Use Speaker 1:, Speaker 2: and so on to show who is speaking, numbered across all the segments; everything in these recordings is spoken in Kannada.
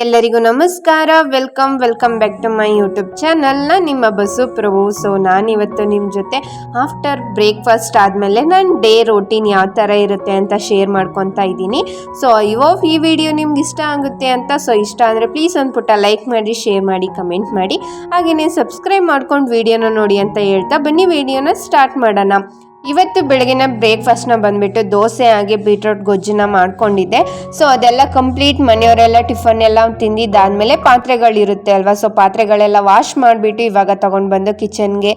Speaker 1: ಎಲ್ಲರಿಗೂ ನಮಸ್ಕಾರ. Welcome back to my YouTube channel. ನಿಮ್ಮ ಬಸು ಪ್ರಭು. ಸೊ ನಾನಿವತ್ತು ನಿಮ್ಮ ಜೊತೆ ಆಫ್ಟರ್ ಬ್ರೇಕ್ಫಾಸ್ಟ್ ಆದಮೇಲೆ ನನ್ನ ಡೇ ರೋಟೀನ್ ಯಾವ ಥರ ಇರುತ್ತೆ ಅಂತ ಶೇರ್ ಮಾಡ್ಕೊತಾ ಇದ್ದೀನಿ. ಸೊ ಈ ವಿಡಿಯೋ ನಿಮ್ಗೆ ಇಷ್ಟ ಆಗುತ್ತೆ ಅಂತ. ಸೊ ಇಷ್ಟ ಅಂದರೆ ಪ್ಲೀಸ್ ಒಂದು ಪುಟ್ಟ ಲೈಕ್ ಮಾಡಿ, ಶೇರ್ ಮಾಡಿ, ಕಮೆಂಟ್ ಮಾಡಿ, ಹಾಗೆಯೇ ಸಬ್ಸ್ಕ್ರೈಬ್ ಮಾಡ್ಕೊಂಡು ವಿಡಿಯೋನ ನೋಡಿ ಅಂತ ಹೇಳ್ತಾ ಬನ್ನಿ ವಿಡಿಯೋನ ಸ್ಟಾರ್ಟ್ ಮಾಡೋಣ. ಇವತ್ತು ಬೆಳಗಿನ ಬ್ರೇಕ್ಫಾಸ್ಟ್ನ ಬಂದುಬಿಟ್ಟು ದೋಸೆ ಹಾಗೆ ಬೀಟ್ರೋಟ್ ಗೊಜ್ಜನ್ನ ಮಾಡ್ಕೊಂಡಿದ್ದೆ. ಸೊ ಅದೆಲ್ಲ ಕಂಪ್ಲೀಟ್, ಮನೆಯವರೆಲ್ಲ ಟಿಫನ್ ಎಲ್ಲ ತಿಂದಿದ್ದಾದಮೇಲೆ ಪಾತ್ರೆಗಳಿರುತ್ತೆ ಅಲ್ವಾ, ಸೊ ಪಾತ್ರೆಗಳೆಲ್ಲ ವಾಶ್ ಮಾಡಿಬಿಟ್ಟು ಇವಾಗ ತೊಗೊಂಡು ಬಂದು ಕಿಚನ್ಗೆ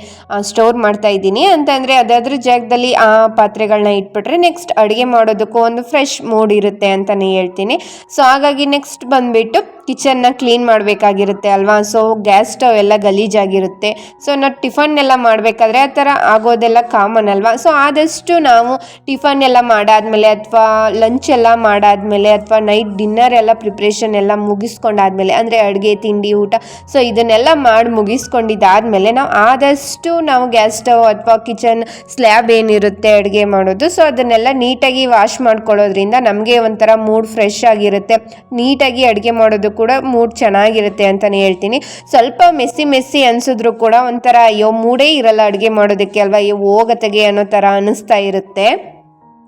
Speaker 1: ಸ್ಟೋರ್ ಮಾಡ್ತಾ ಇದ್ದೀನಿ. ಅಂತಂದರೆ ಅದಾದ್ರ ಜಾಗದಲ್ಲಿ ಆ ಪಾತ್ರೆಗಳನ್ನ ಇಟ್ಬಿಟ್ರೆ ನೆಕ್ಸ್ಟ್ ಅಡುಗೆ ಮಾಡೋದಕ್ಕೂ ಒಂದು ಫ್ರೆಶ್ ಮೂಡ್ ಇರುತ್ತೆ ಅಂತಲೇ ಹೇಳ್ತೀನಿ. ಸೊ ಹಾಗಾಗಿ ನೆಕ್ಸ್ಟ್ ಬಂದುಬಿಟ್ಟು ಕಿಚನ್ನ ಕ್ಲೀನ್ ಮಾಡಬೇಕಾಗಿರುತ್ತೆ ಅಲ್ವಾ. ಸೊ ಗ್ಯಾಸ್ ಸ್ಟವ್ ಎಲ್ಲ ಗಲೀಜಾಗಿರುತ್ತೆ. ಸೊ ನಾವು ಟಿಫನ್ ಎಲ್ಲ ಮಾಡಬೇಕಾದ್ರೆ ಆ ಥರ ಆಗೋದೆಲ್ಲ ಕಾಮನ್ ಅಲ್ವಾ. ಸೊ ಆದಷ್ಟು ನಾವು ಟಿಫನ್ ಎಲ್ಲ ಮಾಡಾದ್ಮೇಲೆ ಅಥವಾ ಲಂಚ್ ಎಲ್ಲ ಮಾಡಾದ್ಮೇಲೆ ಅಥವಾ ನೈಟ್ ಡಿನ್ನರ್ ಎಲ್ಲ ಪ್ರಿಪ್ರೇಷನ್ ಎಲ್ಲ ಮುಗಿಸ್ಕೊಂಡಾದ್ಮೇಲೆ, ಅಂದರೆ ಅಡುಗೆ ತಿಂಡಿ ಊಟ, ಸೊ ಇದನ್ನೆಲ್ಲ ಮಾಡಿ ಮುಗಿಸ್ಕೊಂಡಿದ್ದಾದಮೇಲೆ ನಾವು ಗ್ಯಾಸ್ ಸ್ಟವ್ ಅಥವಾ ಕಿಚನ್ ಸ್ಲ್ಯಾಬ್ ಏನಿರುತ್ತೆ ಅಡುಗೆ ಮಾಡೋದು, ಸೊ ಅದನ್ನೆಲ್ಲ ನೀಟಾಗಿ ವಾಶ್ ಮಾಡ್ಕೊಳ್ಳೋದ್ರಿಂದ ನಮಗೆ ಒಂಥರ ಮೂಡ್ ಫ್ರೆಶ್ ಆಗಿರುತ್ತೆ. ನೀಟಾಗಿ ಅಡುಗೆ ಮಾಡೋದು ಕೂಡ ಮೂಡ್ ಚೆನ್ನಾಗಿರುತ್ತೆ ಅಂತಲೇ ಹೇಳ್ತೀನಿ. ಸ್ವಲ್ಪ ಮೆಸ್ಸಿ ಅನಿಸಿದ್ರು ಕೂಡ ಒಂಥರ ಅಯ್ಯೋ ಮೂಡೇ ಇರಲ್ಲ ಅಡುಗೆ ಮಾಡೋದಕ್ಕೆ ಅಲ್ವಾ, ಅಯ್ಯೋ ಹೋಗತೆಗೆ ಅನ್ನೋ ಥರ ಅನ್ನಿಸ್ತಾ ಇರುತ್ತೆ.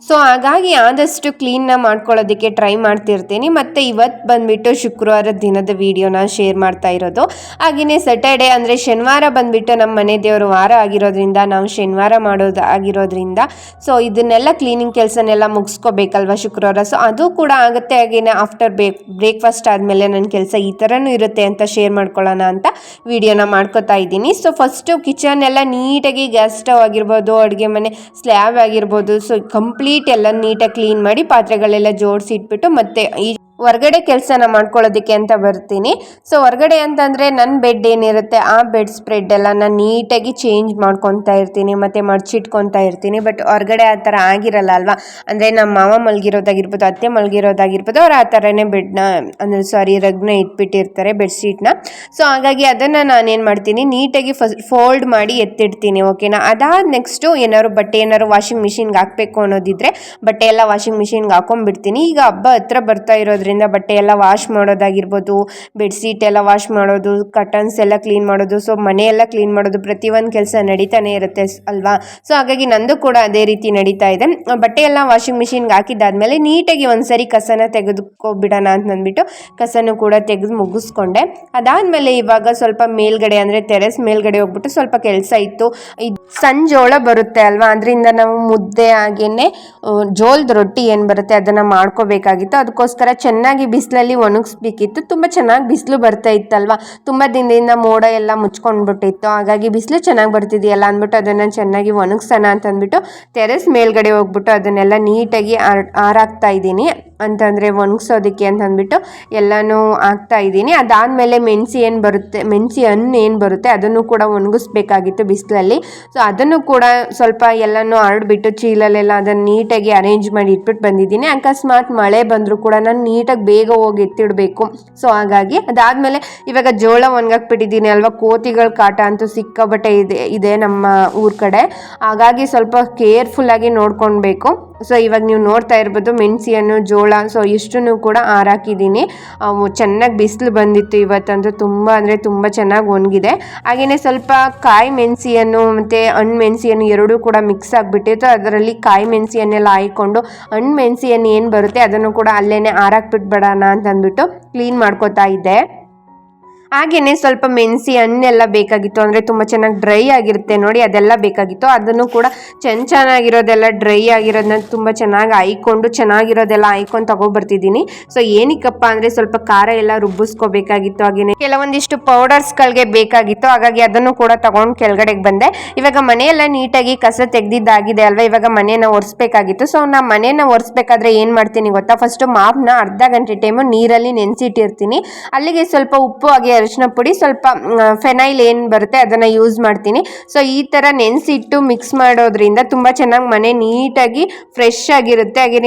Speaker 1: ಸೊ ಹಾಗಾಗಿ ಆದಷ್ಟು ಕ್ಲೀನ್ನ ಮಾಡ್ಕೊಳ್ಳೋದಕ್ಕೆ ಟ್ರೈ ಮಾಡ್ತಿರ್ತೀನಿ. ಮತ್ತು ಇವತ್ತು ಬಂದುಬಿಟ್ಟು ಶುಕ್ರವಾರದ ದಿನದ ವೀಡಿಯೋನ ಶೇರ್ ಮಾಡ್ತಾ ಇರೋದು. ಹಾಗೆಯೇ ಸ್ಯಾಟರ್ಡೆ ಅಂದರೆ ಶನಿವಾರ ಬಂದುಬಿಟ್ಟು ನಮ್ಮ ಮನೆ ದೇವರು ವಾರ ಆಗಿರೋದ್ರಿಂದ, ನಾವು ಶನಿವಾರ ಮಾಡೋದು ಆಗಿರೋದ್ರಿಂದ ಸೊ ಇದನ್ನೆಲ್ಲ ಕ್ಲೀನಿಂಗ್ ಕೆಲಸನೆಲ್ಲ ಮುಗಿಸ್ಕೋಬೇಕಲ್ವ ಶುಕ್ರವಾರ. ಸೊ ಅದು ಕೂಡ ಆಗುತ್ತೆ. ಹಾಗೆಯೇ ಆಫ್ಟರ್ ಬ್ರೇಕ್ಫಾಸ್ಟ್ ಆದಮೇಲೆ ನನ್ನ ಕೆಲಸ ಈ ಥರನೂ ಇರುತ್ತೆ ಅಂತ ಶೇರ್ ಮಾಡ್ಕೊಳ್ಳೋಣ ಅಂತ ವೀಡಿಯೋನ ಮಾಡ್ಕೋತಾ ಇದ್ದೀನಿ. ಸೊ ಫಸ್ಟು ಕಿಚನ್ ಎಲ್ಲ ನೀಟಾಗಿ ಗ್ಯಾಸ್ ಸ್ಟವ್ ಆಗಿರ್ಬೋದು, ಅಡುಗೆ ಮನೆ ಸ್ಲ್ಯಾಬ್ ಆಗಿರ್ಬೋದು, ಸೊ ಕಂಪ್ಲೀಟ್ ಎಲ್ಲ ನೀಟಾಗಿ ಕ್ಲೀನ್ ಮಾಡಿ ಪಾತ್ರೆಗಳೆಲ್ಲ ಜೋಡಿಸಿ ಇಟ್ಬಿಟ್ಟು ಮತ್ತೆ ಈ ಹೊರಗಡೆ ಕೆಲಸನ ಮಾಡ್ಕೊಳ್ಳೋದಕ್ಕೆ ಅಂತ ಬರ್ತೀನಿ. ಸೊ ಹೊರಗಡೆ ಅಂತಂದರೆ ನನ್ನ ಬೆಡ್ ಏನಿರುತ್ತೆ ಆ ಬೆಡ್ ಸ್ಪ್ರೆಡ್ ಎಲ್ಲ ನಾನು ನೀಟಾಗಿ ಚೇಂಜ್ ಮಾಡ್ಕೊತಾ ಇರ್ತೀನಿ ಮತ್ತು ಮಡ್ಚಿಟ್ಕೊತಾ ಇರ್ತೀನಿ. ಬಟ್ ಹೊರಗಡೆ ಆ ಥರ ಆಗಿರಲ್ಲ ಅಲ್ವಾ. ಅಂದರೆ ನಮ್ಮ ಮಾವ ಮಲಗಿರೋದಾಗಿರ್ಬೋದು, ಅತ್ತೆ ಮಲಗಿರೋದಾಗಿರ್ಬೋದು, ಅವ್ರು ಆ ಥರನೇ ಬೆಡ್ನ ರಗ್ನ ಇಟ್ಬಿಟ್ಟಿರ್ತಾರೆ, ಬೆಡ್ಶೀಟ್ನ. ಸೊ ಹಾಗಾಗಿ ಅದನ್ನು ನಾನೇನು ಮಾಡ್ತೀನಿ, ನೀಟಾಗಿ ಫೋಲ್ಡ್ ಮಾಡಿ ಎತ್ತಿಡ್ತೀನಿ. ಓಕೆನಾ. ಅದಾದ ನೆಕ್ಸ್ಟು ಬಟ್ಟೆ ಏನಾದ್ರು ವಾಷಿಂಗ್ ಮಿಷಿನ್ಗೆ ಹಾಕಬೇಕು ಅನ್ನೋದಿದ್ರೆ ಬಟ್ಟೆ ಎಲ್ಲ ವಾಷಿಂಗ್ ಮಿಷಿನ್ಗೆ ಹಾಕೊಂಡ್ಬಿಡ್ತೀನಿ. ಈಗ ಹಬ್ಬ ಹತ್ರ ಬರ್ತಾ ಇರೋದ್ರಿಂದ ಬಟ್ಟೆ ಎಲ್ಲ ವಾಶ್ ಮಾಡೋದಾಗಿರ್ಬೋದು, ಬೆಡ್ಶೀಟ್ ಎಲ್ಲ ವಾಶ್ ಮಾಡೋದು, ಕರ್ಟನ್ಸ್ ಎಲ್ಲ ಕ್ಲೀನ್ ಮಾಡೋದು, ಸೊ ಮನೆಯೆಲ್ಲ ಕ್ಲೀನ್ ಮಾಡೋದು, ಪ್ರತಿಯೊಂದು ಕೆಲಸ ನಡೀತಾನೆ ಇರುತ್ತೆ ಅಲ್ವಾ. ಸೊ ಹಾಗಾಗಿ ನಂದು ಕೂಡ ಅದೇ ರೀತಿ ನಡೀತಾ ಇದೆ. ಬಟ್ಟೆ ಎಲ್ಲ ವಾಷಿಂಗ್ ಮಿಷಿನ್ಗೆ ಹಾಕಿದ್ದಾದ್ಮೇಲೆ ನೀಟಾಗಿ ಒಂದ್ಸರಿ ಕಸನ ತೆಗೆದುಕೊಬಿಡೋಣ ಅಂತ ಅಂದ್ಬಿಟ್ಟು ಕಸನೂ ಕೂಡ ತೆಗೆದು ಮುಗಿಸ್ಕೊಂಡೆ. ಅದಾದಮೇಲೆ ಇವಾಗ ಸ್ವಲ್ಪ ಮೇಲ್ಗಡೆ ಅಂದರೆ ಟೆರೆಸ್ ಮೇಲ್ಗಡೆ ಹೋಗ್ಬಿಟ್ಟು ಸ್ವಲ್ಪ ಕೆಲಸ ಇತ್ತು. ಸಂಜೋಳ ಬರುತ್ತೆ ಅಲ್ವಾ, ಅದರಿಂದ ನಾವು ಮುದ್ದೆ ಹಾಗೇನೆ ಜೋಳದ ರೊಟ್ಟಿ ಏನು ಬರುತ್ತೆ ಅದನ್ನು ಮಾಡ್ಕೋಬೇಕಾಗಿತ್ತು. ಅದಕ್ಕೋಸ್ಕರ ಚೆನ್ನಾಗಿ ಬಿಸಿಲಲ್ಲಿ ಒಣಗಿಸ್ಬೇಕಿತ್ತು. ತುಂಬ ಚೆನ್ನಾಗಿ ಬಿಸಿಲು ಬರ್ತಾ ಇತ್ತಲ್ವ, ತುಂಬ ದಿನದಿಂದ ಮೋಡ ಎಲ್ಲ ಮುಚ್ಕೊಂಡ್ಬಿಟ್ಟಿತ್ತು. ಹಾಗಾಗಿ ಬಿಸಿಲು ಚೆನ್ನಾಗಿ ಬರ್ತಿದೆಯಲ್ಲ ಅಂದ್ಬಿಟ್ಟು ಅದನ್ನು ಚೆನ್ನಾಗಿ ಒಣಗಿಸೋಣ ಅಂತ ಅಂದ್ಬಿಟ್ಟು ಟೆರೆಸ್ ಮೇಲ್ಗಡೆ ಹೋಗ್ಬಿಟ್ಟು ಅದನ್ನೆಲ್ಲ ನೀಟಾಗಿ ಆರಾಕ್ತಾ ಇದ್ದೀನಿ. ಅಂತಂದರೆ ಒಣಗಿಸೋದಕ್ಕೆ ಅಂತ ಅಂದ್ಬಿಟ್ಟು ಎಲ್ಲನೂ ಹಾಕ್ತಾ ಇದ್ದೀನಿ. ಅದಾದಮೇಲೆ ಮೆಣಸಿ ಹಣ್ಣು ಏನು ಬರುತ್ತೆ ಅದನ್ನು ಕೂಡ ಒಣಗಿಸ್ಬೇಕಾಗಿತ್ತು ಬಿಸಿಲಲ್ಲಿ. ಸೊ ಅದನ್ನು ಕೂಡ ಸ್ವಲ್ಪ ಎಲ್ಲನೂ ಹರಡ್ಬಿಟ್ಟು ಚೀಲಲ್ಲೆಲ್ಲ ಅದನ್ನು ನೀಟಾಗಿ ಅರೇಂಜ್ ಮಾಡಿ ಇಟ್ಬಿಟ್ಟು ಬಂದಿದ್ದೀನಿ. ಅಕಸ್ಮಾತ್ ಮಳೆ ಬಂದರೂ ಕೂಡ ನಾನು ನೀಟಾಗಿ ಬೇಗ ಹೋಗಿ ಎತ್ತಿಡಬೇಕು. ಸೊ ಹಾಗಾಗಿ ಅದಾದಮೇಲೆ ಇವಾಗ ಜೋಳ ಒಣಗಾಕ್ಬಿಟ್ಟಿದ್ದೀನಿ ಅಲ್ವಾ. ಕೋತಿಗಳ ಕಾಟ ಅಂತೂ ಸಿಕ್ಕಾಬಟ್ಟೆ ಇದೆ ನಮ್ಮ ಊರ ಕಡೆ. ಹಾಗಾಗಿ ಸ್ವಲ್ಪ ಕೇರ್ಫುಲ್ಲಾಗಿ ನೋಡ್ಕೊಳ್ಬೇಕು. ಸೊ ಇವಾಗ ನೀವು ನೋಡ್ತಾ ಇರ್ಬೋದು ಮೆಣಸಿಯನ್ನು, ಜೋಳ, ಸೊ ಇಷ್ಟನ್ನು ಕೂಡ ಹಾರಾಕಿದ್ದೀನಿ. ಚೆನ್ನಾಗಿ ಬಿಸಿಲು ಬಂದಿತ್ತು ಇವತ್ತಂತೂ, ತುಂಬ ಅಂದರೆ ತುಂಬ ಚೆನ್ನಾಗಿ ಒಣಗಿದೆ. ಹಾಗೆಯೇ ಸ್ವಲ್ಪ ಕಾಯಿ ಮೆಣಸಿಯನ್ನು ಮತ್ತು ಹಣ್ಣು ಮೆಣಸಿಯನ್ನು ಎರಡೂ ಕೂಡ ಮಿಕ್ಸ್ ಆಗಿಬಿಟ್ಟಿತ್ತು. ಅದರಲ್ಲಿ ಕಾಯಿ ಮೆಣಸಿಯನ್ನೆಲ್ಲ ಹಾಯ್ಕೊಂಡು ಹಣ್ಣು ಮೆಣಸಿಯನ್ನು ಏನು ಬರುತ್ತೆ ಅದನ್ನು ಕೂಡ ಅಲ್ಲೇ ಹಾರಾಕ್ಬಿಟ್ಬಿಡೋಣ ಅಂತ ಅಂದ್ಬಿಟ್ಟು ಕ್ಲೀನ್ ಮಾಡ್ಕೋತಾ ಇದ್ದೆ. ಹಾಗೆಯೇ ಸ್ವಲ್ಪ ಮೆಣಸಿ ಹಣ್ಣೆಲ್ಲ ಬೇಕಾಗಿತ್ತು, ಅಂದರೆ ತುಂಬ ಚೆನ್ನಾಗಿ ಡ್ರೈ ಆಗಿರುತ್ತೆ ನೋಡಿ, ಅದೆಲ್ಲ ಬೇಕಾಗಿತ್ತು. ಅದನ್ನು ಕೂಡ ಚೆನ್ನಾಗಿರೋದೆಲ್ಲ ಡ್ರೈ ಆಗಿರೋದನ್ನ ತುಂಬ ಚೆನ್ನಾಗಿರೋದೆಲ್ಲ ಹಾಯ್ಕೊಂಡು ತಗೊಬರ್ತಿದ್ದೀನಿ. ಸೊ ಏನಕ್ಕಪ್ಪ ಅಂದರೆ ಸ್ವಲ್ಪ ಖಾರ ಎಲ್ಲ ರುಬ್ಬಿಸ್ಕೋಬೇಕಾಗಿತ್ತು. ಹಾಗೆಯೇ ಕೆಲವೊಂದಿಷ್ಟು ಪೌಡರ್ಸ್ಗಳಿಗೆ ಬೇಕಾಗಿತ್ತು. ಹಾಗಾಗಿ ಅದನ್ನು ಕೂಡ ತಗೊಂಡು ಕೆಳಗಡೆಗೆ ಬಂದೆ. ಇವಾಗ ಮನೆಯೆಲ್ಲ ನೀಟಾಗಿ ಕಸ ತೆಗೆದಿದ್ದಾಗಿದೆ ಅಲ್ವಾ. ಇವಾಗ ಮನೆಯನ್ನು ಒರೆಸ್ಬೇಕಾಗಿತ್ತು. ಸೊ ನಾ ಮನೆಯನ್ನು ಒರೆಸ್ಬೇಕಾದ್ರೆ ಏನು ಮಾಡ್ತೀನಿ ಗೊತ್ತಾ, ಫಸ್ಟು ಮಾಪ್ನ ಅರ್ಧ ಗಂಟೆ ಟೈಮು ನೀರಲ್ಲಿ ನೆನೆಸಿಟ್ಟಿರ್ತೀನಿ. ಅಲ್ಲಿಗೆ ಸ್ವಲ್ಪ ಉಪ್ಪು ಹಾಗೆ ಅರಿಶಿನ ಪುಡಿ, ಸ್ವಲ್ಪ ಫೆನೈಲ್ ಏನು ಬರುತ್ತೆ ಅದನ್ನು ಯೂಸ್ ಮಾಡ್ತೀನಿ. ಸೊ ಈ ಥರ ನೆನೆಸಿಟ್ಟು ಮಿಕ್ಸ್ ಮಾಡೋದ್ರಿಂದ ತುಂಬ ಚೆನ್ನಾಗಿ ಮನೆ ನೀಟಾಗಿ ಫ್ರೆಶ್ ಆಗಿರುತ್ತೆ. ಹಾಗೆ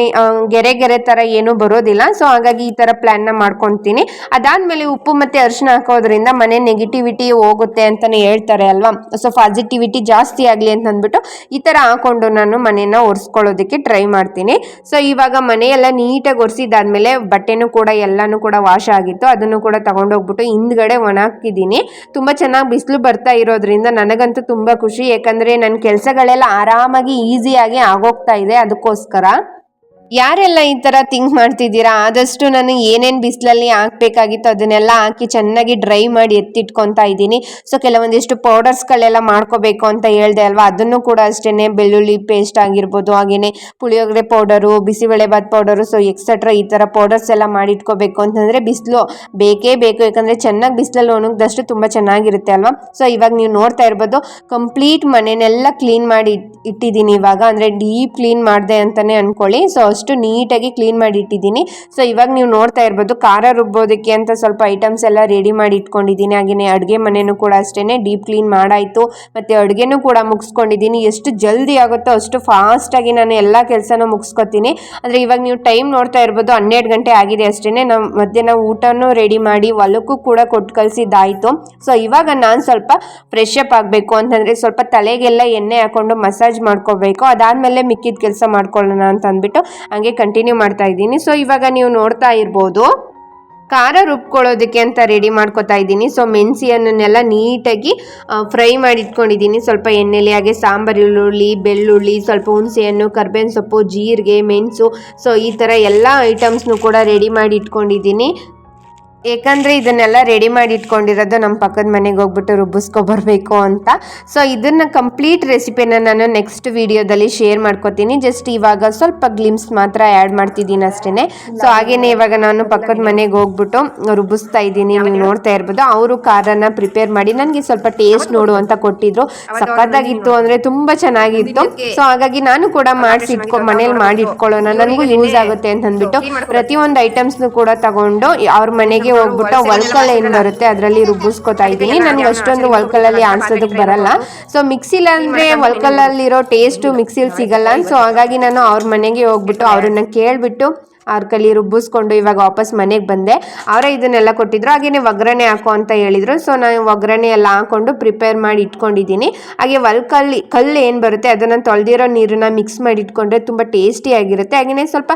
Speaker 1: ಗೆರೆ ಥರ ಏನೂ ಬರೋದಿಲ್ಲ. ಸೊ ಹಾಗಾಗಿ ಈ ಥರ ಪ್ಲ್ಯಾನ್ನ ಮಾಡ್ಕೊತೀನಿ. ಅದಾದಮೇಲೆ ಉಪ್ಪು ಮತ್ತು ಅರಿಶಿನ ಹಾಕೋದ್ರಿಂದ ಮನೆ ನೆಗೆಟಿವಿಟಿ ಹೋಗುತ್ತೆ ಅಂತಲೇ ಹೇಳ್ತಾರೆ ಅಲ್ವಾ. ಸೊ ಪಾಸಿಟಿವಿಟಿ ಜಾಸ್ತಿ ಆಗಲಿ ಅಂತ ಅಂದ್ಬಿಟ್ಟು ಈ ಥರ ಹಾಕೊಂಡು ನಾನು ಮನೆಯನ್ನು ಒರೆಸ್ಕೊಳ್ಳೋದಕ್ಕೆ ಟ್ರೈ ಮಾಡ್ತೀನಿ. ಸೊ ಇವಾಗ ಮನೆಯೆಲ್ಲ ನೀಟಾಗಿ ಒರೆಸಿದಾದ್ಮೇಲೆ ಬಟ್ಟೆನೂ ಕೂಡ ಎಲ್ಲನೂ ಕೂಡ ವಾಶ್ ಆಗಿತ್ತು, ಅದನ್ನು ಕೂಡ ತಗೊಂಡೋಗ್ಬಿಟ್ಟು ಹಿಂದ್ಗಡೆ ಒಣಾಕಿದ್ದೀನಿ. ತುಂಬ ಚೆನ್ನಾಗಿ ಬಿಸಿಲು ಬರ್ತಾ ಇರೋದ್ರಿಂದ ನನಗಂತೂ ತುಂಬ ಖುಷಿ, ಯಾಕಂದರೆ ನನ್ನ ಕೆಲಸಗಳೆಲ್ಲ ಆರಾಮಾಗಿ ಈಸಿಯಾಗಿ ಆಗೋಗ್ತಾ ಇದೆ. ಅದಕ್ಕೋಸ್ಕರ ಯಾರೆಲ್ಲ ಈ ಥರ ಥಿಂಕ್ ಮಾಡ್ತಿದ್ದೀರಾ, ಆದಷ್ಟು ನಾನು ಏನೇನು ಬಿಸಿಲಲ್ಲಿ ಹಾಕಬೇಕಾಗಿತ್ತು ಅದನ್ನೆಲ್ಲ ಹಾಕಿ ಚೆನ್ನಾಗಿ ಡ್ರೈ ಮಾಡಿ ಎತ್ತಿಟ್ಕೊತಾ ಇದ್ದೀನಿ. ಸೊ ಕೆಲವೊಂದಿಷ್ಟು ಪೌಡರ್ಸ್ಗಳೆಲ್ಲ ಮಾಡ್ಕೋಬೇಕು ಅಂತ ಹೇಳ್ದೆ ಅಲ್ವಾ, ಅದನ್ನು ಕೂಡ ಅಷ್ಟೇ ಬೆಳ್ಳುಳ್ಳಿ ಪೇಸ್ಟ್ ಆಗಿರ್ಬೋದು, ಹಾಗೆಯೇ puliyogare powder, bisibelebath powder, so etcetera ಈ ಥರ ಪೌಡರ್ಸ್ ಎಲ್ಲ ಮಾಡಿಟ್ಕೋಬೇಕು ಅಂತಂದರೆ ಬಿಸಿಲು ಬೇಕೇ ಬೇಕು. ಯಾಕಂದರೆ ಚೆನ್ನಾಗಿ ಬಿಸಿಲಲ್ಲಿ ಒಣಗಿದಷ್ಟು ತುಂಬ ಚೆನ್ನಾಗಿರುತ್ತೆ ಅಲ್ವಾ. ಸೊ ಇವಾಗ ನೀವು ನೋಡ್ತಾ ಇರ್ಬೋದು ಕಂಪ್ಲೀಟ್ ಮನೆಯನ್ನೆಲ್ಲ ಕ್ಲೀನ್ ಮಾಡಿ ಇಟ್ಟಿದ್ದೀನಿ ಇವಾಗ, ಅಂದರೆ ಡೀಪ್ ಕ್ಲೀನ್ ಮಾಡಿದೆ ಅಂತಲೇ ಅಂದ್ಕೊಳ್ಳಿ. ಸೊ ಅಷ್ಟು ನೀಟಾಗಿ ಕ್ಲೀನ್ ಮಾಡಿ ಇಟ್ಟಿದ್ದೀನಿ. ಸೊ ಇವಾಗ ನೀವು ನೋಡ್ತಾ ಇರ್ಬೋದು ಖಾರ ರುಬ್ಬೋದಕ್ಕೆ ಅಂತ ಸ್ವಲ್ಪ ಐಟಮ್ಸ್ ಎಲ್ಲ ರೆಡಿ ಮಾಡಿ ಇಟ್ಕೊಂಡಿದ್ದೀನಿ. ಹಾಗೆಯೇ ಅಡುಗೆ ಮನೆಯೂ ಕೂಡ ಅಷ್ಟೇ ಡೀಪ್ ಕ್ಲೀನ್ ಮಾಡಾಯಿತು, ಮತ್ತು ಅಡುಗೆನೂ ಕೂಡ ಮುಗಿಸ್ಕೊಂಡಿದ್ದೀನಿ. ಎಷ್ಟು ಜಲ್ದಿ ಆಗುತ್ತೋ ಅಷ್ಟು ಫಾಸ್ಟಾಗಿ ನಾನು ಎಲ್ಲ ಕೆಲಸನೂ ಮುಗಿಸ್ಕೊತೀನಿ. ಅಂದರೆ ಇವಾಗ ನೀವು ಟೈಮ್ ನೋಡ್ತಾ ಇರ್ಬೋದು 12 ಗಂಟೆ ಆಗಿದೆ ಅಷ್ಟೇ. ನಾವು ಮಧ್ಯಾಹ್ನ ಊಟನೂ ರೆಡಿ ಮಾಡಿ ಹೊಲಕ್ಕೂ ಕೂಡ ಕೊಟ್ಟು ಕಳಿಸಿದ್ದಾಯಿತು. ಸೊ ಇವಾಗ ನಾನು ಸ್ವಲ್ಪ ಫ್ರೆಶ್ ಅಪ್ ಆಗಬೇಕು ಅಂತಂದರೆ ಸ್ವಲ್ಪ ತಲೆಗೆಲ್ಲ ಎಣ್ಣೆ ಹಾಕ್ಕೊಂಡು ಮಸಾಜ್ ಮಾಡ್ಕೋಬೇಕು. ಅದಾದಮೇಲೆ ಮಿಕ್ಕಿದ ಕೆಲಸ ಮಾಡ್ಕೊಳ್ಳೋಣ ಅಂತ ಅಂದ್ಬಿಟ್ಟು ಹಂಗೆ ಕಂಟಿನ್ಯೂ ಮಾಡ್ತಾ ಇದ್ದೀನಿ. ಸೊ ಇವಾಗ ನೀವು ನೋಡ್ತಾ ಇರ್ಬೋದು ಖಾರ ರುಬ್ಕೊಳ್ಳೋದಕ್ಕೆ ಅಂತ ರೆಡಿ ಮಾಡ್ಕೊತಾ ಇದ್ದೀನಿ. ಸೊ ಮೆಣಸಿಯನ್ನೆಲ್ಲ ನೀಟಾಗಿ ಫ್ರೈ ಮಾಡಿ ಇಟ್ಕೊಂಡಿದ್ದೀನಿ ಸ್ವಲ್ಪ ಎಣ್ಣೆಲಿ. ಹಾಗೆ ಸಾಂಬಾರು ಈರುಳ್ಳಿ, ಬೆಳ್ಳುಳ್ಳಿ, ಸ್ವಲ್ಪ ಹುಣಸೆಹಣ್ಣು, ಕರ್ಬೇವಿನ ಸೊಪ್ಪು, ಜೀರಿಗೆ, ಮೆಣಸು, ಸೊ ಈ ಥರ ಎಲ್ಲ ಐಟಮ್ಸ್ನು ಕೂಡ ರೆಡಿ ಮಾಡಿ ಇಟ್ಕೊಂಡಿದ್ದೀನಿ. ಏಕೆಂದರೆ ಇದನ್ನೆಲ್ಲ ರೆಡಿ ಮಾಡಿ ಇಟ್ಕೊಂಡಿರೋದು ನಮ್ಮ ಪಕ್ಕದ ಮನೆಗೆ ಹೋಗ್ಬಿಟ್ಟು ರುಬ್ಬಿಸ್ಕೊಬರ್ಬೇಕು ಅಂತ. ಸೊ ಇದನ್ನು ಕಂಪ್ಲೀಟ್ ರೆಸಿಪಿನ ನಾನು ನೆಕ್ಸ್ಟ್ ವಿಡಿಯೋದಲ್ಲಿ ಶೇರ್ ಮಾಡ್ಕೋತೀನಿ. ಜಸ್ಟ್ ಇವಾಗ ಸ್ವಲ್ಪ ಗ್ಲಿಮ್ಸ್ ಮಾತ್ರ ಆ್ಯಡ್ ಮಾಡ್ತಿದ್ದೀನಿ ಅಷ್ಟೇ. ಸೊ ಹಾಗೆಯೇ ಇವಾಗ ನಾನು ಪಕ್ಕದ ಮನೆಗೆ ಹೋಗ್ಬಿಟ್ಟು ರುಬ್ಬಿಸ್ತಾ ಇದ್ದೀನಿ. ನೀವು ನೋಡ್ತಾ ಇರ್ಬೋದು ಅವರು ಖಾರನ ಪ್ರಿಪೇರ್ ಮಾಡಿ ನನಗೆ ಸ್ವಲ್ಪ ಟೇಸ್ಟ್ ನೋಡು ಅಂತ ಕೊಟ್ಟಿದ್ರು. ಸಖತ್ತಾಗಿತ್ತು, ಅಂದರೆ ತುಂಬ ಚೆನ್ನಾಗಿತ್ತು. ಸೊ ಹಾಗಾಗಿ ನಾನು ಕೂಡ ಮನೇಲಿ ಮಾಡಿ ಇಟ್ಕೊಳ್ಳೋಣ, ನನಗೂ ಯೂಸ್ ಆಗುತ್ತೆ ಅಂತ ಅಂದ್ಬಿಟ್ಟು ಪ್ರತಿಯೊಂದು ಐಟಮ್ಸ್ನು ಕೂಡ ತಗೊಂಡು ಅವ್ರ ಮನೆಗೆ ಹೋಗ್ಬಿಟ್ಟು ಒಲ್ಕಲ್ ಏನ್ ಬರುತ್ತೆ ಅದರಲ್ಲಿ ರುಬ್ಬಿಸ್ಕೊತಾ ಇದ್ದೀನಿ. ನನಗೆ ಅಷ್ಟೊಂದು ಒಲ್ಕಲಲ್ಲಿ ಆಡ್ಸೋದಕ್ಕೆ ಬರಲ್ಲ. ಸೊ ಮಿಕ್ಸಿಲ್ ಅಂದ್ರೆ ಒಲ್ಕಲಲ್ಲಿರೋ ಟೇಸ್ಟು ಮಿಕ್ಸಿಲಿ ಸಿಗಲ್ಲ. ಸೊ ಹಾಗಾಗಿ ನಾನು ಅವ್ರ ಮನೆಗೆ ಹೋಗ್ಬಿಟ್ಟು ಅವ್ರನ್ನ ಕೇಳ್ಬಿಟ್ಟು ಅವ್ರ ಕೈಲಿ ರುಬ್ಬಿಸ್ಕೊಂಡು ಇವಾಗ ವಾಪಸ್ ಮನೆಗೆ ಬಂದೆ. ಅವರೇ ಇದನ್ನೆಲ್ಲ ಕೊಟ್ಟಿದ್ರು. ಹಾಗೆಯೇ ಒಗ್ಗರಣೆ ಹಾಕೋ ಅಂತ ಹೇಳಿದರು. ಸೊ ನಾನು ಒಗ್ಗರಣೆ ಎಲ್ಲ ಹಾಕೊಂಡು ಪ್ರಿಪೇರ್ ಮಾಡಿ ಇಟ್ಕೊಂಡಿದ್ದೀನಿ. ಹಾಗೆ ಕಲ್ಲು ಏನು ಬರುತ್ತೆ ಅದನ್ನು ತೊಳೆದಿರೋ ನೀರನ್ನ ಮಿಕ್ಸ್ ಮಾಡಿ ಇಟ್ಕೊಂಡ್ರೆ ತುಂಬ ಟೇಸ್ಟಿಯಾಗಿರುತ್ತೆ. ಹಾಗೆಯೇ ಸ್ವಲ್ಪ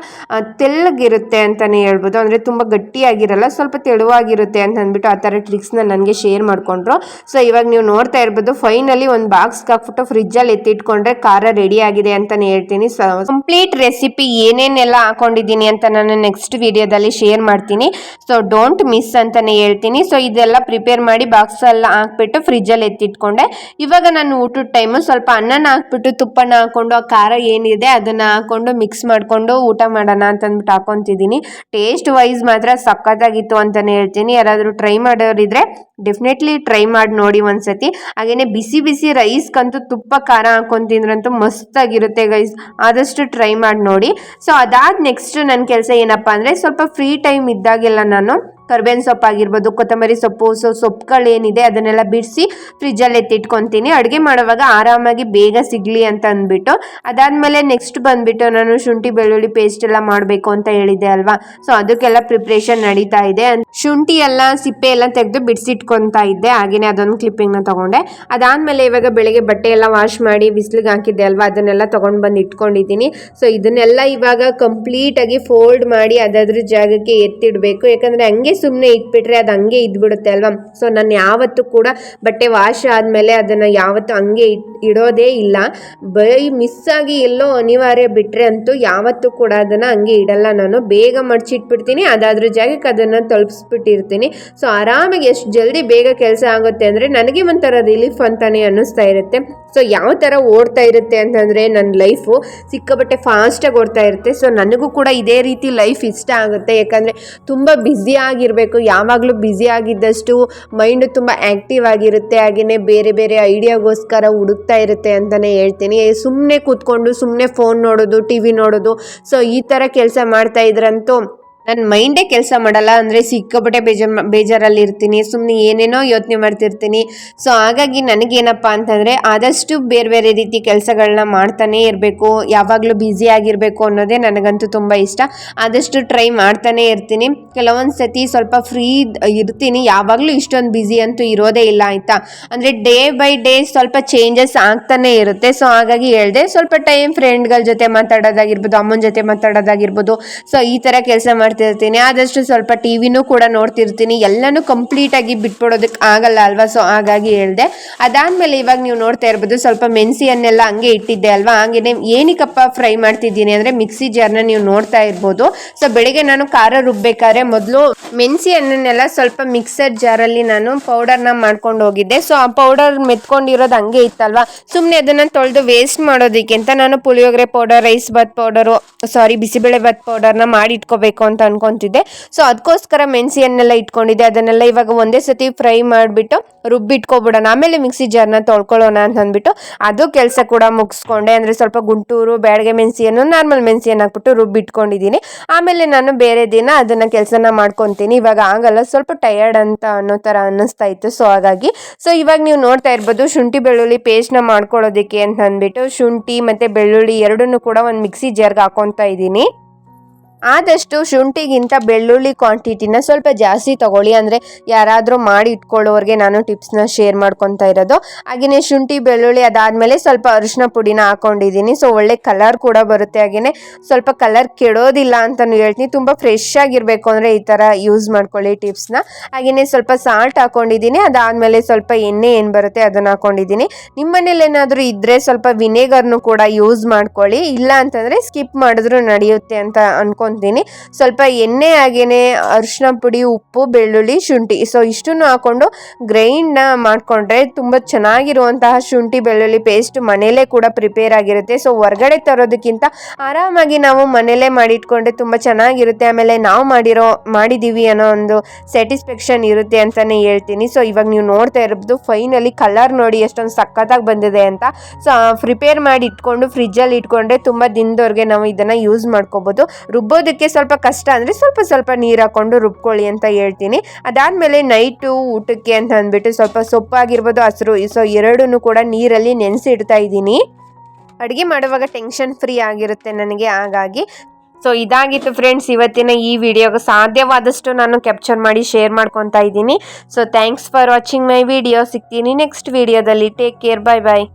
Speaker 1: ತೆಳ್ಳಗಿರುತ್ತೆ ಅಂತಲೇ ಹೇಳ್ಬೋದು, ಅಂದರೆ ತುಂಬ ಗಟ್ಟಿಯಾಗಿರಲ್ಲ, ಸ್ವಲ್ಪ ತೆಳುವಾಗಿರುತ್ತೆ ಅಂತ ಅಂದ್ಬಿಟ್ಟು ಆ ಥರ ಟ್ರಿಕ್ಸ್ನ ನನಗೆ ಶೇರ್ ಮಾಡಿಕೊಂಡ್ರು. ಸೊ ಇವಾಗ ನೀವು ನೋಡ್ತಾ ಇರ್ಬೋದು ಫೈನಲಿ ಒಂದು ಬಾಕ್ಸ್ಗೆ ಹಾಕ್ಬಿಟ್ಟು ಫ್ರಿಜ್ಜಲ್ಲಿ ಎತ್ತಿಟ್ಕೊಂಡ್ರೆ ಖಾರ ರೆಡಿ ಆಗಿದೆ ಅಂತಲೇ ಹೇಳ್ತೀನಿ. ಸೊ ಕಂಪ್ಲೀಟ್ ರೆಸಿಪಿ ಏನೇನೆಲ್ಲ ಹಾಕೊಂಡಿದ್ದೀನಿ ಅಂತ ನಾನು ನೆಕ್ಸ್ಟ್ ವಿಡಿಯೋದಲ್ಲಿ ಶೇರ್ ಮಾಡ್ತೀನಿ. ಸೊ ಡೋಂಟ್ ಮಿಸ್ ಅಂತಲೇ ಹೇಳ್ತೀನಿ. ಸೊ ಇದೆಲ್ಲ ಪ್ರಿಪೇರ್ ಮಾಡಿ ಬಾಕ್ಸೆಲ್ಲ ಹಾಕ್ಬಿಟ್ಟು ಫ್ರಿಜ್ಜಲ್ಲಿ ಎತ್ತಿಟ್ಕೊಂಡೆ. ಇವಾಗ ನಾನು ಊಟದ ಟೈಮು ಸ್ವಲ್ಪ ಅನ್ನನ ಹಾಕ್ಬಿಟ್ಟು ತುಪ್ಪನ ಹಾಕ್ಕೊಂಡು ಆ ಖಾರ ಏನಿದೆ ಅದನ್ನು ಹಾಕ್ಕೊಂಡು ಮಿಕ್ಸ್ ಮಾಡಿಕೊಂಡು ಊಟ ಮಾಡೋಣ ಅಂತಂದ್ಬಿಟ್ಟು ಹಾಕೊತಿದ್ದೀನಿ. ಟೇಸ್ಟ್ ವೈಸ್ ಮಾತ್ರ ಸಖತ್ತಾಗಿತ್ತು ಅಂತಲೇ ಹೇಳ್ತೀನಿ. ಯಾರಾದರೂ ಟ್ರೈ ಮಾಡೋರಿದ್ರೆ ಡೆಫಿನೆಟ್ಲಿ ಟ್ರೈ ಮಾಡಿ ನೋಡಿ ಒಂದ್ಸತಿ. ಹಾಗೆಯೇ ಬಿಸಿ ಬಿಸಿ ರೈಸ್ಗಂತೂ ತುಪ್ಪ ಖಾರ ಹಾಕೊಂಡು ತಿಂದ್ರಂತೂ ಮಸ್ತಾಗಿರುತ್ತೆ ಗೈಸ್, ಆದಷ್ಟು ಟ್ರೈ ಮಾಡಿ ನೋಡಿ. ಸೊ ಅದಾದ ನೆಕ್ಸ್ಟ್ ನನ್ನ ಕೆಲಸ ಏನಪ್ಪ ಅಂದರೆ ಸ್ವಲ್ಪ ಫ್ರೀ ಟೈಮ್ ಇದ್ದಾಗೆಲ್ಲ ನಾನು ಕರ್ಬೇವಿನ ಸೊಪ್ಪು ಆಗಿರ್ಬೋದು, ಕೊತ್ತಂಬರಿ ಸೊಪ್ಪು, ಸೊ ಸೊಪ್ಪುಗಳೇನಿದೆ ಅದನ್ನೆಲ್ಲ ಬಿಡಿಸಿ ಫ್ರಿಜ್ಜಲ್ಲಿ ಎತ್ತಿಟ್ಕೊತೀನಿ ಅಡುಗೆ ಮಾಡುವಾಗ ಆರಾಮಾಗಿ ಬೇಗ ಸಿಗಲಿ ಅಂತ ಅಂದ್ಬಿಟ್ಟು. ಅದಾದಮೇಲೆ ನೆಕ್ಸ್ಟ್ ಬಂದುಬಿಟ್ಟು ನಾನು ಶುಂಠಿ ಬೆಳ್ಳುಳ್ಳಿ ಪೇಸ್ಟ್ ಎಲ್ಲ ಮಾಡಬೇಕು ಅಂತ ಹೇಳಿದ್ದೆ ಅಲ್ವಾ. ಸೊ ಅದಕ್ಕೆಲ್ಲ ಪ್ರಿಪ್ರೇಷನ್ ನಡೀತಾ ಇದೆ. ಶುಂಠಿ ಎಲ್ಲ ಸಿಪ್ಪೆ ಎಲ್ಲ ತೆಗೆದು ಬಿಡಿಸಿಟ್ಕೊತಾ ಇದ್ದೆ. ಹಾಗೆಯೇ ಅದೊಂದು ಕ್ಲಿಪ್ಪಿಂಗ್ನ ತೊಗೊಂಡೆ. ಅದಾದಮೇಲೆ ಇವಾಗ ಬೆಳಗ್ಗೆ ಬಟ್ಟೆ ಎಲ್ಲ ವಾಶ್ ಮಾಡಿ ಬಿಸಿಲಿಗೆ ಹಾಕಿದ್ದೆ ಅಲ್ವಾ, ಅದನ್ನೆಲ್ಲ ತೊಗೊಂಡು ಬಂದು ಇಟ್ಕೊಂಡಿದ್ದೀನಿ. ಸೊ ಇದನ್ನೆಲ್ಲ ಇವಾಗ ಕಂಪ್ಲೀಟಾಗಿ ಫೋಲ್ಡ್ ಮಾಡಿ ಅದಾದ್ರ ಜಾಗಕ್ಕೆ ಎತ್ತಿಡಬೇಕು. ಯಾಕಂದರೆ ಹಂಗೆ ಸುಮ್ಮನೆ ಇಟ್ಬಿಟ್ರೆ ಅದು ಹಂಗೆ ಇದ್ಬಿಡುತ್ತೆ ಅಲ್ವಾ. ಸೊ ನಾನು ಯಾವತ್ತೂ ಕೂಡ ಬಟ್ಟೆ ವಾಶ್ ಆದಮೇಲೆ ಅದನ್ನು ಯಾವತ್ತೂ ಹಂಗೆ ಇಡೋದೇ ಇಲ್ಲ. ಮಿಸ್ಸಾಗಿ ಎಲ್ಲೋ ಅನಿವಾರ್ಯ ಬಿಟ್ಟರೆ ಅಂತೂ ಯಾವತ್ತೂ ಕೂಡ ಅದನ್ನು ಹಂಗೆ ಇಡಲ್ಲ. ನಾನು ಬೇಗ ಮಡಚಿಟ್ಬಿಡ್ತೀನಿ, ಅದಾದ್ರ ಜಾಗಕ್ಕೆ ಅದನ್ನು ತಲುಪಿಸ್ಬಿಟ್ಟಿರ್ತೀನಿ. ಸೊ ಆರಾಮಾಗಿ ಎಷ್ಟು ಜಲ್ದಿ ಬೇಗ ಕೆಲಸ ಆಗುತ್ತೆ ಅಂದರೆ ನನಗೆ ಒಂಥರ ರಿಲೀಫ್ ಅಂತಲೇ ಅನ್ನಿಸ್ತಾ ಇರುತ್ತೆ. ಸೊ ಯಾವ ಥರ ಓಡ್ತಾ ಇರುತ್ತೆ ಅಂತಂದರೆ ನನ್ನ ಲೈಫು ಸಿಕ್ಕಾಪಟ್ಟೆ ಫಾಸ್ಟಾಗಿ ಓಡ್ತಾ ಇರುತ್ತೆ. ಸೊ ನನಗೂ ಕೂಡ ಇದೇ ರೀತಿ ಲೈಫ್ ಇಷ್ಟ ಆಗುತ್ತೆ. ಯಾಕಂದರೆ ತುಂಬ ಬ್ಯುಸಿಯಾಗಿರಬೇಕು, ಯಾವಾಗಲೂ ಬ್ಯುಸಿಯಾಗಿದ್ದಷ್ಟು ಮೈಂಡು ತುಂಬ ಆ್ಯಕ್ಟಿವ್ ಆಗಿರುತ್ತೆ. ಹಾಗೆಯೇ ಬೇರೆ ಬೇರೆ ಐಡಿಯಾಗೋಸ್ಕರ ಹುಡುಕ್ತಾ ಇರುತ್ತೆ ಅಂತಲೇ ಹೇಳ್ತೀನಿ. ಸುಮ್ಮನೆ ಕೂತ್ಕೊಂಡು ಸುಮ್ಮನೆ ಫೋನ್ ನೋಡೋದು, ಟಿ ವಿ ನೋಡೋದು, ಸೊ ಈ ಥರ ಕೆಲಸ ಮಾಡ್ತಾ ಇದ್ರಂತೂ ನನ್ನ ಮೈಂಡೇ ಕೆಲಸ ಮಾಡಲ್ಲ, ಅಂದರೆ ಸಿಕ್ಕಾಪಟ್ಟೆ ಬೇಜಾರಲ್ಲಿ ಇರ್ತೀನಿ, ಸುಮ್ಮನೆ ಏನೇನೋ ಯೋಚನೆ ಮಾಡ್ತಿರ್ತೀನಿ. ಸೊ ಹಾಗಾಗಿ ನನಗೇನಪ್ಪ ಅಂತಂದರೆ ಆದಷ್ಟು ಬೇರೆ ಬೇರೆ ರೀತಿ ಕೆಲಸಗಳನ್ನ ಮಾಡ್ತಾನೇ ಇರಬೇಕು, ಯಾವಾಗಲೂ ಬ್ಯುಸಿ ಆಗಿರಬೇಕು ಅನ್ನೋದೇ ನನಗಂತೂ ತುಂಬ ಇಷ್ಟ. ಆದಷ್ಟು ಟ್ರೈ ಮಾಡ್ತಾನೇ ಇರ್ತೀನಿ. ಕೆಲವೊಂದು ಸತಿ ಸ್ವಲ್ಪ ಫ್ರೀ ಇರ್ತೀನಿ, ಯಾವಾಗಲೂ ಇಷ್ಟೊಂದು ಬ್ಯುಸಿ ಅಂತೂ ಇರೋದೇ ಇಲ್ಲ ಆಯಿತಾ. ಅಂದರೆ ಡೇ ಬೈ ಡೇ ಸ್ವಲ್ಪ ಚೇಂಜಸ್ ಆಗ್ತಾನೆ ಇರುತ್ತೆ. ಸೊ ಹಾಗಾಗಿ ಹೇಳಿದೆ, ಸ್ವಲ್ಪ ಟೈಮ್ ಫ್ರೆಂಡ್ಗಳ ಜೊತೆ ಮಾತಾಡೋದಾಗಿರ್ಬೋದು, ಅಮ್ಮನ ಜೊತೆ ಮಾತಾಡೋದಾಗಿರ್ಬೋದು, ಸೊ ಈ ಥರ ಕೆಲಸ ಮಾಡ್ತಿರ್ತೀನಿ. ಆದಷ್ಟು ಸ್ವಲ್ಪ ಟಿ ವಿನೂ ಕೂಡ ನೋಡ್ತಿರ್ತೀನಿ. ಎಲ್ಲನೂ ಕಂಪ್ಲೀಟಾಗಿ ಬಿಟ್ಬಿಡೋದಕ್ಕೆ ಆಗಲ್ಲ ಅಲ್ವಾ. ಸೊ ಹಾಗಾಗಿ ಹೇಳಿದೆ. ಅದಾದಮೇಲೆ ಇವಾಗ ನೀವು ನೋಡ್ತಾ ಇರ್ಬೋದು, ಸ್ವಲ್ಪ ಮೆಣಸಿಯನ್ನೆಲ್ಲ ಹಂಗೆ ಇಟ್ಟಿದ್ದೆ ಅಲ್ವಾ. ಹಾಗೆಯೇ ಏನಕ್ಕಪ್ಪ ಫ್ರೈ ಮಾಡ್ತಿದ್ದೀನಿ ಅಂದರೆ ಮಿಕ್ಸಿ ಜಾರ್ನ ನೀವು ನೋಡ್ತಾ ಇರ್ಬೋದು. ಸೊ ಬೆಳಿಗ್ಗೆ ನಾನು ಖಾರ ರುಬ್ಬೇಕಾದ್ರೆ ಮೊದಲು ಮೆಣಸಿ ಹಣ್ಣನ್ನೆಲ್ಲ ಸ್ವಲ್ಪ ಮಿಕ್ಸರ್ ಜಾರಲ್ಲಿ ನಾನು ಪೌಡರ್ನ ಮಾಡ್ಕೊಂಡು ಹೋಗಿದ್ದೆ. ಸೊ ಆ ಪೌಡರ್ ಮೆತ್ಕೊಂಡಿರೋದು ಹಂಗೆ ಇತ್ತಲ್ವಾ, ಸುಮ್ಮನೆ ಅದನ್ನು ತೊಳೆದು ವೇಸ್ಟ್ ಮಾಡೋದಕ್ಕೆ ಅಂತ ನಾನು puliyogare powder, rice bath powder, bisibele bath ಪೌಡರ್ನ ಮಾಡಿ ಇಟ್ಕೋಬೇಕು ಅಂತ ಅನ್ಕೊತಿದ್ದೆ. ಸೊ ಅದಕ್ಕೋಸ್ಕರ ಮೆಣಸಿಯನ್ನೆಲ್ಲ ಇಟ್ಕೊಂಡಿದ್ದೆ. ಅದನ್ನೆಲ್ಲ ಇವಾಗ ಒಂದೇ ಸತಿ ಫ್ರೈ ಮಾಡಿಬಿಟ್ಟು ರುಬ್ಬಿಟ್ಕೊಬಿಡೋಣ, ಆಮೇಲೆ ಮಿಕ್ಸಿ ಜಾರ್ನ ತೊಳ್ಕೊಳ್ಳೋಣ ಅಂತ ಅಂದ್ಬಿಟ್ಟು ಅದು ಕೆಲಸ ಕೂಡ ಮುಗಿಸ್ಕೊಂಡೆ. ಅಂದರೆ ಸ್ವಲ್ಪ ಗುಂಟೂರು ಬ್ಯಾಡಗೆ ಮೆಣಸಿಯನ್ನು ನಾರ್ಮಲ್ ಮೆಣಸಿಯನ್ನು ಹಾಕ್ಬಿಟ್ಟು ರುಬ್ಬಿಟ್ಕೊಂಡಿದ್ದೀನಿ. ಆಮೇಲೆ ನಾನು ಬೇರೆ ದಿನ ಅದನ್ನು ಕೆಲಸನ ಮಾಡ್ಕೊತೀನಿ. ಇವಾಗ ಆಗಲ್ಲ, ಸ್ವಲ್ಪ ಟಯರ್ಡ್ ಅಂತ ಅನ್ನೋ ಥರ ಅನ್ನಿಸ್ತಾ ಇತ್ತು. ಸೊ ಹಾಗಾಗಿ ಇವಾಗ ನೀವು ನೋಡ್ತಾ ಇರ್ಬೋದು, ಶುಂಠಿ ಬೆಳ್ಳುಳ್ಳಿ ಪೇಸ್ಟ್ನ ಮಾಡ್ಕೊಳ್ಳೋದಕ್ಕೆ ಅಂತ ಅಂದ್ಬಿಟ್ಟು ಶುಂಠಿ ಮತ್ತು ಬೆಳ್ಳುಳ್ಳಿ ಎರಡನ್ನೂ ಕೂಡ ಒಂದು ಮಿಕ್ಸಿ ಜಾರ್ಗೆ ಹಾಕೊತಾ ಇದ್ದೀನಿ. ಆದಷ್ಟು ಶುಂಠಿಗಿಂತ ಬೆಳ್ಳುಳ್ಳಿ ಕ್ವಾಂಟಿಟಿನ ಸ್ವಲ್ಪ ಜಾಸ್ತಿ ತೊಗೊಳ್ಳಿ. ಅಂದರೆ ಯಾರಾದರೂ ಮಾಡಿ ಇಟ್ಕೊಳ್ಳೋರಿಗೆ ನಾನು ಟಿಪ್ಸ್ನ ಶೇರ್ ಮಾಡ್ಕೊತಾ ಇರೋದು. ಹಾಗೆಯೇ ಶುಂಠಿ ಬೆಳ್ಳುಳ್ಳಿ ಅದಾದಮೇಲೆ ಸ್ವಲ್ಪ ಅರಿಶಿನ ಪುಡಿನ ಹಾಕ್ಕೊಂಡಿದ್ದೀನಿ. ಸೊ ಒಳ್ಳೆ ಕಲರ್ ಕೂಡ ಬರುತ್ತೆ, ಹಾಗೆಯೇ ಸ್ವಲ್ಪ ಕಲರ್ ಕೆಡೋದಿಲ್ಲ ಅಂತಲೂ ಹೇಳ್ತೀನಿ. ತುಂಬ ಫ್ರೆಶ್ ಆಗಿರಬೇಕು ಅಂದರೆ ಈ ಥರ ಯೂಸ್ ಮಾಡ್ಕೊಳ್ಳಿ ಟಿಪ್ಸ್ನ. ಹಾಗೆಯೇ ಸ್ವಲ್ಪ ಸಾಲ್ಟ್ ಹಾಕ್ಕೊಂಡಿದ್ದೀನಿ. ಅದಾದಮೇಲೆ ಸ್ವಲ್ಪ ಎಣ್ಣೆ ಏನು ಬರುತ್ತೆ ಅದನ್ನು ಹಾಕ್ಕೊಂಡಿದ್ದೀನಿ. ನಿಮ್ಮ ಮನೇಲಿ ಏನಾದರೂ ಇದ್ದರೆ ಸ್ವಲ್ಪ ವಿನೆಗರ್ನು ಕೂಡ ಯೂಸ್ ಮಾಡ್ಕೊಳ್ಳಿ, ಇಲ್ಲ ಅಂತಂದರೆ ಸ್ಕಿಪ್ ಮಾಡಿದ್ರೂ ನಡೆಯುತ್ತೆ ಅಂತ ಅನ್ಕೊತೀನಿ. ಸ್ವಲ್ಪ ಎಣ್ಣೆ ಹಾಗೇನೆ ಅರಿಶಿನ ಪುಡಿ, ಉಪ್ಪು, ಬೆಳ್ಳುಳ್ಳಿ, ಶುಂಠಿ, ಸೊ ಇಷ್ಟನ್ನು ಹಾಕೊಂಡು ಗ್ರೈಂಡ್ನ ಮಾಡಿಕೊಂಡ್ರೆ ತುಂಬ ಚೆನ್ನಾಗಿರುವಂತಹ ಶುಂಠಿ ಬೆಳ್ಳುಳ್ಳಿ ಪೇಸ್ಟ್ ಮನೆಯಲ್ಲೇ ಕೂಡ ಪ್ರಿಪೇರ್ ಆಗಿರುತ್ತೆ. ಸೊ ಹೊರಗಡೆ ತರೋದಕ್ಕಿಂತ ಆರಾಮಾಗಿ ನಾವು ಮನೆಯಲ್ಲೇ ಮಾಡಿಟ್ಕೊಂಡ್ರೆ ತುಂಬ ಚೆನ್ನಾಗಿರುತ್ತೆ. ಆಮೇಲೆ ನಾವು ಮಾಡಿದ್ದೀವಿ ಅನ್ನೋ ಒಂದು ಸ್ಯಾಟಿಸ್ಫ್ಯಾಕ್ಷನ್ ಇರುತ್ತೆ ಅಂತಲೇ ಹೇಳ್ತೀನಿ. ಸೊ ಇವಾಗ ನೀವು ನೋಡ್ತಾ ಇರ್ಬೋದು, ಫೈನಲಿ ಕಲರ್ ನೋಡಿ ಎಷ್ಟೊಂದು ಸಖತ್ತಾಗಿ ಬಂದಿದೆ ಅಂತ. ಸೊ ಪ್ರಿಪೇರ್ ಮಾಡಿ ಇಟ್ಕೊಂಡು ಫ್ರಿಜ್ಜಲ್ಲಿ ಇಟ್ಕೊಂಡ್ರೆ ತುಂಬ ದಿನದವರೆಗೆ ನಾವು ಇದನ್ನು ಯೂಸ್ ಮಾಡ್ಕೋಬೋದು. ರುಬ್ಬೋದಕ್ಕೆ ಸ್ವಲ್ಪ ಕಷ್ಟ ಅಂದರೆ ಸ್ವಲ್ಪ ನೀರು ಹಾಕ್ಕೊಂಡು ರುಬ್ಕೊಳ್ಳಿ ಅಂತ ಹೇಳ್ತೀನಿ. ಅದಾದಮೇಲೆ ನೈಟು ಊಟಕ್ಕೆ ಅಂತ ಅಂದ್ಬಿಟ್ಟು ಸ್ವಲ್ಪ ಸೊಪ್ಪಾಗಿರ್ಬೋದು, ಹಸಿರು, ಸೊ ಎರಡೂ ಕೂಡ ನೀರಲ್ಲಿ ನೆನೆಸಿ ಇಡ್ತಾ ಇದ್ದೀನಿ. ಅಡುಗೆ ಮಾಡುವಾಗ ಟೆನ್ಷನ್ ಫ್ರೀ ಆಗಿರುತ್ತೆ ನನಗೆ, ಹಾಗಾಗಿ. ಸೊ ಇದಾಗಿತ್ತು ಫ್ರೆಂಡ್ಸ್ ಇವತ್ತಿನ ಈ ವಿಡಿಯೋಗೆ ಸಾಧ್ಯವಾದಷ್ಟು ನಾನು ಕ್ಯಾಪ್ಚರ್ ಮಾಡಿ ಶೇರ್ ಮಾಡ್ಕೊತಾ ಇದ್ದೀನಿ. So thanks for watching my video. ಸಿಗ್ತೀನಿ ನೆಕ್ಸ್ಟ್ ವಿಡಿಯೋದಲ್ಲಿ. ಟೇಕ್ ಕೇರ್, ಬಾಯ್ ಬಾಯ್.